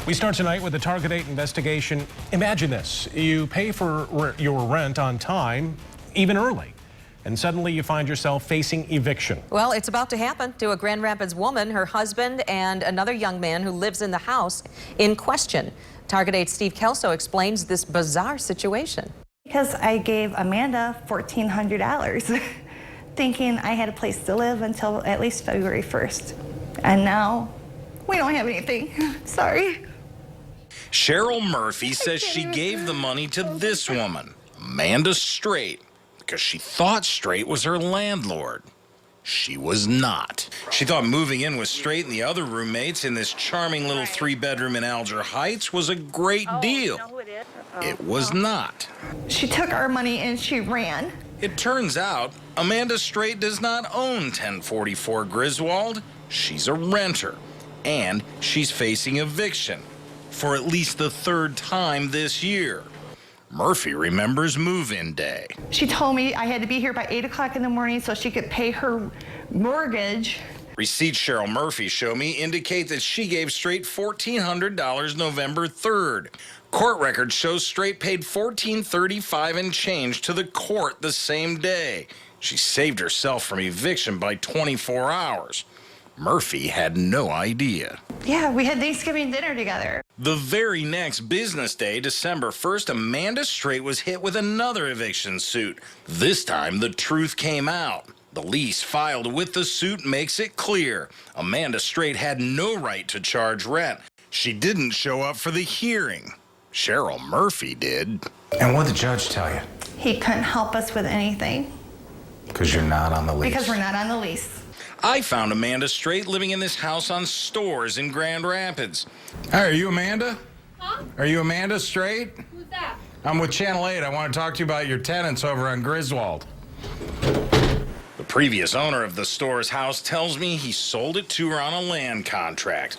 We start tonight with a Target 8 investigation. Imagine this. You pay for your rent on time, even early, and suddenly you find yourself facing eviction. Well, it's about to happen to a Grand Rapids woman, her husband, and another young man who lives in the house in question. Target 8's Steve Kelso explains this bizarre situation. Because I gave Amanda $1,400, thinking I had a place to live until at least February 1st. And now we don't have anything. Sorry. Cheryl Murphy says she gave the money to this woman, Amanda Straight, because she thought Straight was her landlord. She was not. She thought moving in with Straight and the other roommates in this charming little 3-bedroom in Alger Heights was a great deal. You know who it is? It was not. She took our money and she ran. It turns out Amanda Straight does not own 1044 Griswold. She's a renter, and she's facing eviction for at least the 3rd time this year. Murphy remembers move-in day. She told me I had to be here by 8 o'clock in the morning so she could pay her mortgage. Receipts Cheryl Murphy show me indicate that she gave Straight $1,400 November 3rd. Court records show Straight paid $1,435 and change to the court the same day. She saved herself from eviction by 24 hours. Murphy had no idea. Yeah, we had Thanksgiving dinner together. The very next business day, December 1st, Amanda Straight was hit with another eviction suit. This time, the truth came out. The lease filed with the suit makes it clear Amanda Straight had no right to charge rent. She didn't show up for the hearing. Cheryl Murphy did. And what did the judge tell you? He couldn't help us with anything. Because you're not on the lease. Because we're not on the lease. I found Amanda Straight living in this house on Stores in Grand Rapids. Hey, are you Amanda? Huh? Are you Amanda Straight? Who's that? I'm with Channel 8. I want to talk to you about your tenants over on Griswold. The previous owner of the Stores house tells me he sold it to her on a land contract.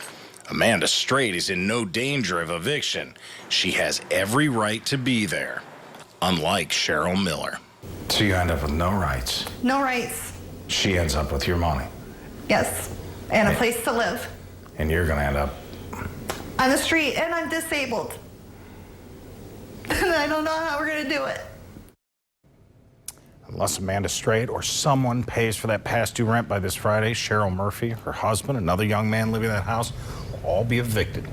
Amanda Straight is in no danger of eviction. She has every right to be there, unlike Cheryl Miller. So you end up with no rights. No rights. She ends up with your money. Yes. And a place to live. And you're going to end up On the street, and I'm disabled. And I don't know how we're going to do it. Unless Amanda Straight or someone pays for that past due rent by this Friday, Cheryl Murphy, her husband, another young man living in that house, will all be evicted.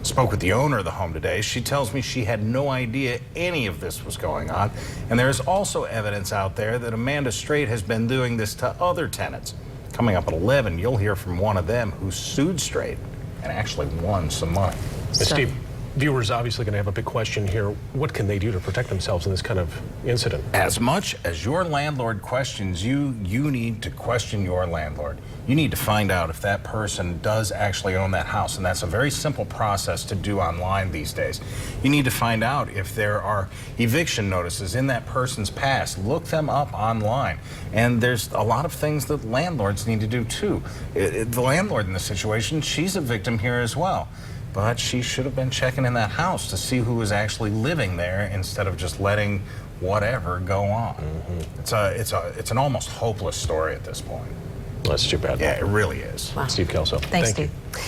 Spoke with the owner of the home today. She tells me she had no idea any of this was going on. And there is also evidence out there that Amanda Straight has been doing this to other tenants. Coming up at 11, you'll hear from one of them who sued Straight and actually won some money. Steve, viewers obviously going to have a big question here. What can they do to protect themselves in this kind of incident? As much as your landlord questions you, you need to question your landlord. You need to find out if that person does actually own that house, and that's a very simple process to do online these days. You need to find out if there are eviction notices in that person's past. Look them up online. And there's a lot of things that landlords need to do too. The landlord in this situation, she's a victim here as well. But she should have been checking in that house to see who was actually living there instead of just letting whatever go on. It's an almost hopeless story at this point. That's too bad. Yeah, it really is. Wow. Steve Kelso. Thanks, Thank Steve. you.